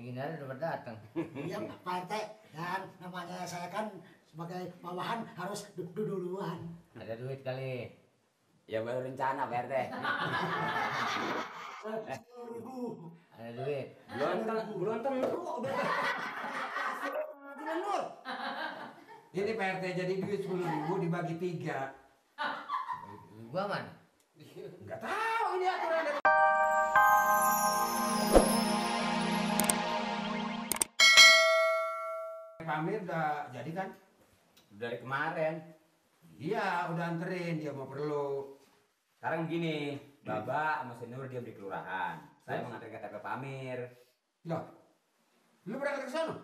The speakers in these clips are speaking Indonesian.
Gini udah berdatang. Iya Pak RT, dan namanya saya kan sebagai bawahan harus duluan. Ada duit kali. Ya baru rencana Pak RT. 10.000. Ada duit. Belum tentu udah. Nur. Ini Pak RT jadi duit 10.000 dibagi 3. Gua mana? Enggak tahu ini aturan dari Pak Amir udah jadi kan? Dari kemarin. Iya, udah anterin dia mau perlu. Sekarang begini, Baba sama si Nur dia di kelurahan. Saya mengantar KTP Pak Amir. Loh, lu berangkat ke sana?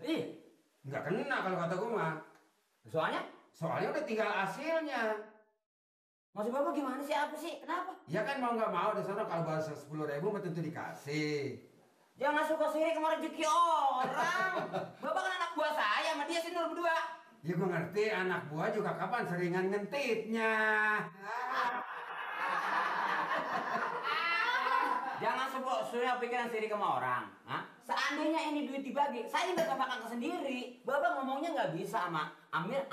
Ih, Enggak kena kalau kata gua mah. soalnya Soalnya udah tinggal hasilnya. maksud Bapak gimana sih? Apa sih? Kenapa? Ya kan mau nggak mau di sana kalau bahasa 10.000 mah tentu dikasih. Jangan suka sirik sama rezeki orang. Bapak kan anak buah saya sama dia si Nur berdua. Ya gua ngerti anak buah juga kapan seringan ngentitnya. Jangan suka pikiran sirik sama orang. Hah? Seandainya ini duit dibagi, saya nggak bakal sendiri. Bapak ngomongnya nggak bisa sama Amir,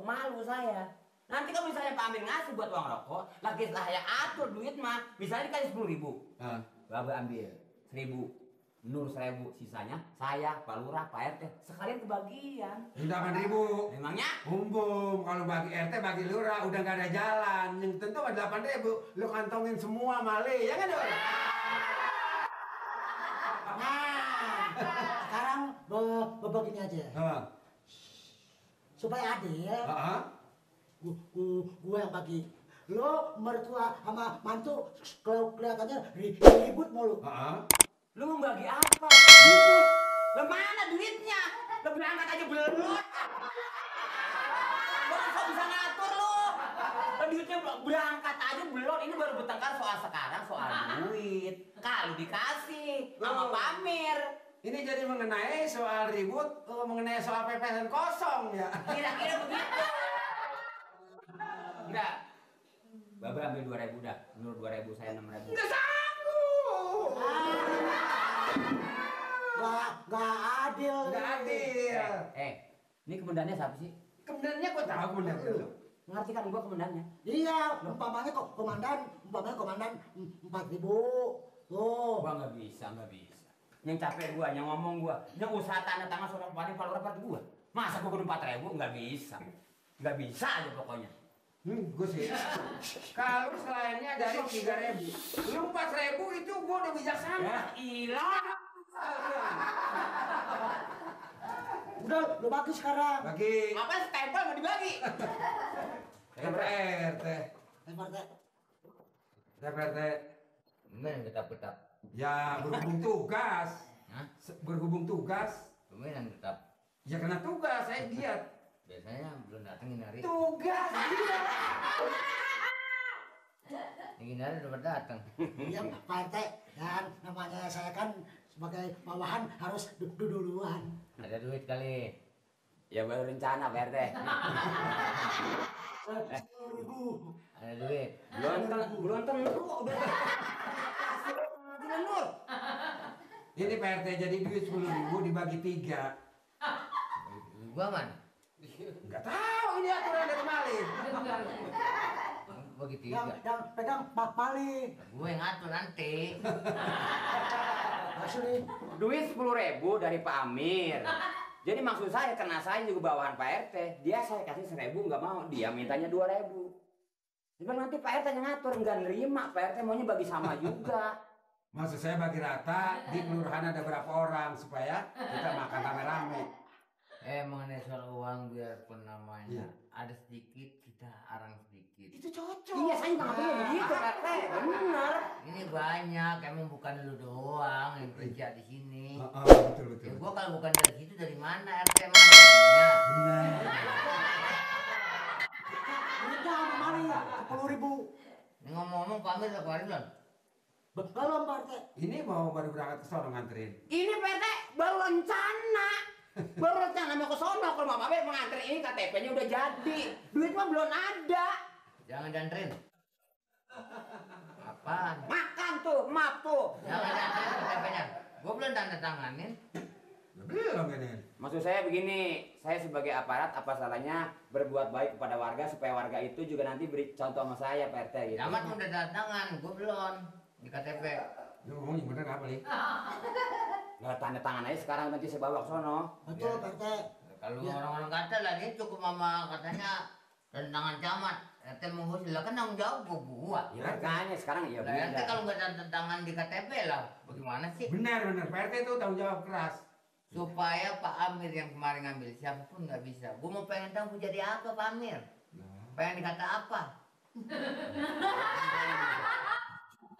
malu saya. Nanti kalau misalnya Pak Amir ngasih buat uang rokok, lagi saya atur duit mah, misalnya dikasih 10.000. Bapak ambil 1.000. Nur 1.000, sisanya saya, Pak Lurah, Pak RT sekalian kebagian. 8.000. Memangnya? Umbung, kalau bagi RT bagi lurah udah nggak ada jalan. Yang tentu ada 8.000. Lu kantongin semua male, ya kan Dor? Nah, sekarang begini aja. Supaya adil, gue yang bagi. Lo mertua sama mantu kelihatannya ribut mulu. Lu mau bagi apa? Lah mana duitnya? Lah berangkat aja belum. Lu kok bisa ngatur lu? Lah duitnya berangkat aja belum. Ini baru bertengkar soal sekarang, soal duit. Kalau dikasih sama Pak Amir. Ini jadi mengenai soal ribut, mengenai soal pepesan kosong ya. Kira-kira begitu. Enggak. Bapak ambil 2.000 dah. Nur 2.000, saya 6.000. Nggak sanggup. Gak adil. Nggak adil. Ini komandannya siapa sih? Kemudiannya gua tahu kemudian lu. Ngerti kan gua komandannya? Iya, umpamanya komandan 4.000. Tuh. Gua nggak bisa. Yang capek gua, yang ngomong gua, yang usaha tanda tangan seorang paling rapat gua. Masa gua kudu 4.000? Nggak bisa aja pokoknya. Gue sih. Kalau selainnya dari 3.000, lu 4.000 itu gua udah bijaksana. Ya ilah. Udah, lo bagi sekarang. Bagi. Apa stempel mau dibagi? RT. RT. Gimana tetap? Ya berhubung tugas. Hah? Berhubung tugas. Gimana tetap? Ya kena tugas, saya giat. Biasanya belum datengin hari. Tugas dia. Gini udah berdatang. Iya Pak RT, dan namanya saya kan sebagai bawahan harus duluan. Ada duit kali. Ya baru rencana Pak RT. 10.000. Ada duit. Belum tentu udah. Nur. Ini Pak RT jadi duit 10.000 dibagi 3. Gua mana? Enggak tahu ini aturan dari Mali. Bagi 3. Yang pegang Pak Mali. Gue yang ngatur nanti. Asli. Duit 10.000 dari Pak Amir. Jadi maksud saya karena saya juga bawahan Pak RT, dia saya kasih 1.000 nggak mau, dia mintanya 2.000. Jadi nanti Pak RT yang ngatur nggak nerima, Pak RT maunya bagi sama juga. Maksud saya bagi rata, di kelurahan ada berapa orang supaya kita makan rame-rame. Mengenai soal uang biarpun namanya ada sedikit, kita arang sedikit. Itu cocok. Iya, saya nggak perlu begitu Pak RT, benar. Ini banyak, emang bukan lu doang yang kerja di sini. Betul. Ya gua kalau bukan dari situ dari mana RT emang ada gajinya? Benar. Udah sama Mali ya, 10.000. Ini ngomong-ngomong Pak Amir udah keluarin belum? Belum Pak RT. Ini mau baru berangkat ke sono nganterin. Ini Pak RT baru rencana. Baru rencana mau ke sono, kalau Mama Amir mengantar ini KTP-nya udah jadi. Duit mah belum ada. Jangan dianterin. Apaan? Makan tuh, maaf tuh. Jangan dianterin KTP-nya. Gua belum tanda tanganin. Belum ini. Maksud saya begini, saya sebagai aparat apa salahnya berbuat baik kepada warga supaya warga itu juga nanti beri contoh sama saya Pak RT gitu. Camat udah tanda tangan, gua belum di KTP. Lu ngomongnya bener apa nih? Nggak tanda tangan aja sekarang nanti saya bawa ke sono. Betul Pak RT. Kalau Ya. orang-orang kata lagi cukup mama katanya tanda tangan camat. RT menghusus lah kan tanggung jawab gua. Ya makanya sekarang ya Lah RT udah. kalau nggak tanda tangan di KTP lah, bagaimana sih? Benar. Pak RT itu tanggung jawab keras. Supaya Pak Amir yang kemarin ngambil siapapun nggak bisa. Gua mau pengen tahu gua jadi apa Pak Amir. Pengen dikata apa?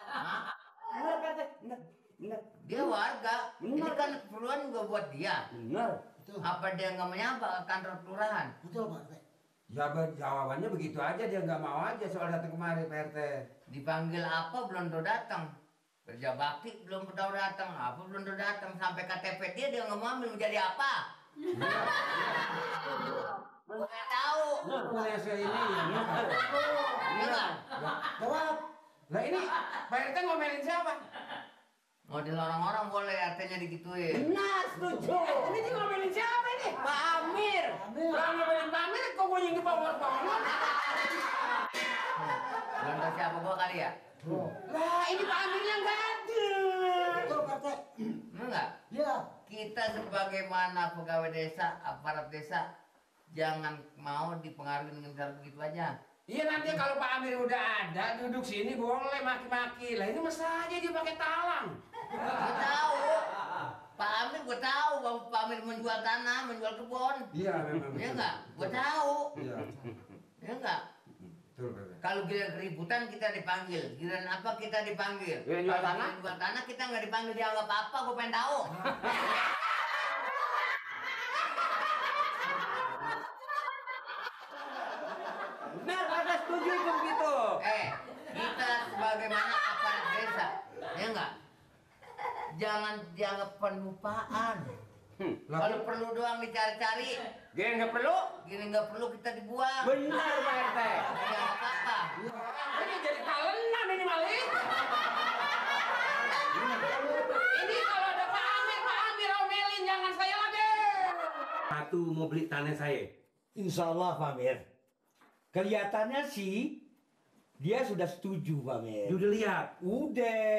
Hah? Bener Pak RT, bener. Dia warga. Ini Benar. kan keperluan juga buat dia. Bener. Betul. Apa dia nggak menyapa ke kantor kelurahan? Betul Pak RT. Jawabannya begitu aja, dia nggak mau aja soal datang kemari Pak RT. Dipanggil apa belum tahu datang. Kerja bakti belum tahu datang. Apa belum tahu datang. Sampai KTP dia nggak mau ambil menjadi apa? Belum tahu. Punya saya ini ya. Iya nggak? Jawab. Lah ini Pak RT ngomelin siapa? Model orang-orang boleh artinya digituin. Benar, setuju. Ini dia ngomelin siapa ini? Pak Amir. Amir. Lah ngomelin Pak Amir kok gue yang di power. Belum tahu siapa gua kali ya? Oh. Lah ini Pak Amirnya nggak ada. Betul Pak RT. Bener nggak? Iya. Kita sebagaimana pegawai desa, aparat desa, jangan mau dipengaruhi dengan cara begitu aja. Iya nanti kalau Pak Amir udah ada duduk sini boleh maki-maki. Lah ini masa aja dia pakai talang. Gue tahu, Pak Amir gue tahu bahwa Pak Amir menjual tanah, menjual kebun. Iya memang. Iya nggak? Gue tahu. Iya. Iya nggak? Betul Pak. Kalau giliran keributan kita dipanggil, giliran apa kita dipanggil. Giliran jual Kalau tanah? giliran jual tanah kita nggak dipanggil dianggap apa? Gue pengen tahu. Benar, Pak RT setuju itu begitu. Kita sebagaimana aparat desa, ya nggak? Jangan dianggap penupaan. Lah, Kalau perlu doang dicari-cari, Gini nggak perlu? gini nggak perlu kita dibuang. Benar Pak RT. Jangan apa-apa. ini jadi talenan ini maling. Ini kalau ada Pak Amir omelin jangan saya lagi. Satu mau beli tanah saya. Insya Allah Pak Mir. Kelihatannya sih dia sudah setuju Pak Mir. Dia udah lihat. Udah.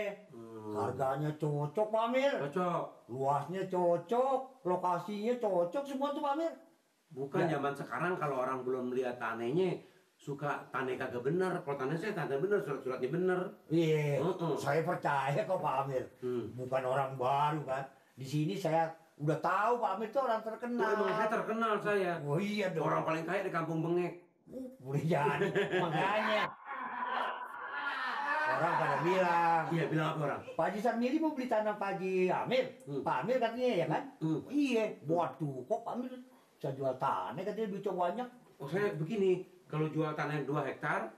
Harganya cocok Pak Mir. Cocok. Luasnya cocok, lokasinya cocok semua tuh Pak Mir. Bukan Ya. zaman sekarang kalau orang belum lihat tanahnya suka tanah kagak bener. Kalau tanah saya tanah bener, surat-suratnya bener. Iya, Mm-mm. saya percaya kok Pak Amir. Bukan orang baru kan. Di sini saya udah tahu Pak Amir itu orang Oh, terkenal. emang saya terkenal saya. Oh iya dong. Orang paling kaya di Kampung Bengek. Boleh jadi. Makanya. Orang pada bilang, Iya, bilang apa orang? Pak Haji Sarmili mau beli tanah Pak Haji Amir. Pak Amir katanya ya kan? Iya, waduh, kok Pak Amir bisa jual tanah katanya duitnya banyak. Oh, saya begini, kalau jual tanah 2 hektar,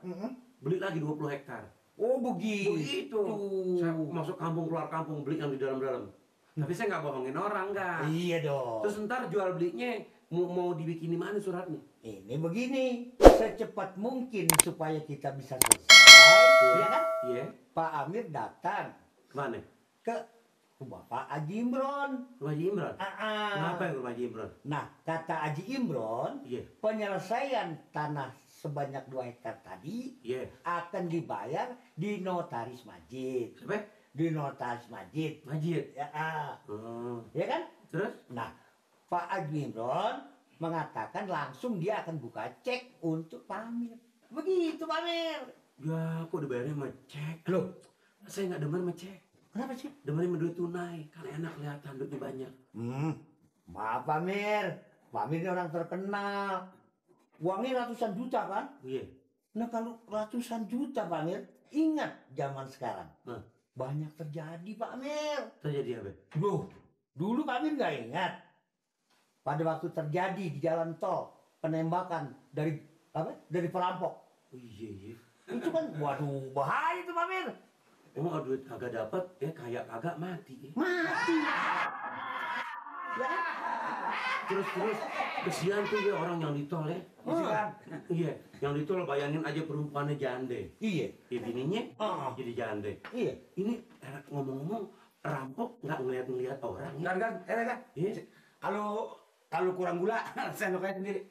beli lagi 20 hektar. Oh begitu. Begitu. Saya masuk kampung, keluar kampung, beli yang di dalam-dalam. Tapi saya nggak bohongin orang, enggak. Iya dong. Terus ntar jual belinya mau dibikin di mana suratnya? Ini begini, secepat mungkin supaya kita bisa selesai, ya kan? Iya. Pak Amir datang Kemana? ke rumah Pak Haji Imron. Rumah Haji Imron? Ah. Kenapa yang rumah Haji Imron? Nah, kata Haji Imron, Iya. penyelesaian tanah sebanyak 2 hektar tadi Iya. akan dibayar di notaris masjid. Siapa? Di notaris masjid. Majid. Ya, Oh. ya kan? Terus? Nah, Pak Haji Imron mengatakan langsung dia akan buka cek untuk Pak Amir. Begitu Pak Amir. Ya, kok dibayarnya sama cek? Loh, Saya nggak demen sama cek. kenapa sih? Demennya sama duit tunai. Kan enak kelihatan duitnya banyak. Maaf Pak Amir. Pak Amir ini orang terkenal. Uangnya ratusan juta kan? Iya. Nah kalau ratusan juta Pak Amir, ingat zaman sekarang. Hah? Banyak terjadi Pak Amir. Terjadi apa? Loh, dulu Pak Amir nggak ingat. Pada waktu terjadi di jalan tol penembakan dari perampok. Oh iya, iya. Itu kan waduh bahaya itu Pak Amir. Oh, duit kagak dapet, ya kayak kagak mati. Mati. Ya kan? Terus kesian tuh ya orang yang di tol ya. Kesian. Iya, yang di tol bayangin aja perempuannya jande. Iya. Ya bininya Ah. jadi jande. Iya. Ini ngomong-ngomong Rampok nggak ngeliat orang. Kan, kan? Iya. Kalau kurang gula, sendok aja sendiri.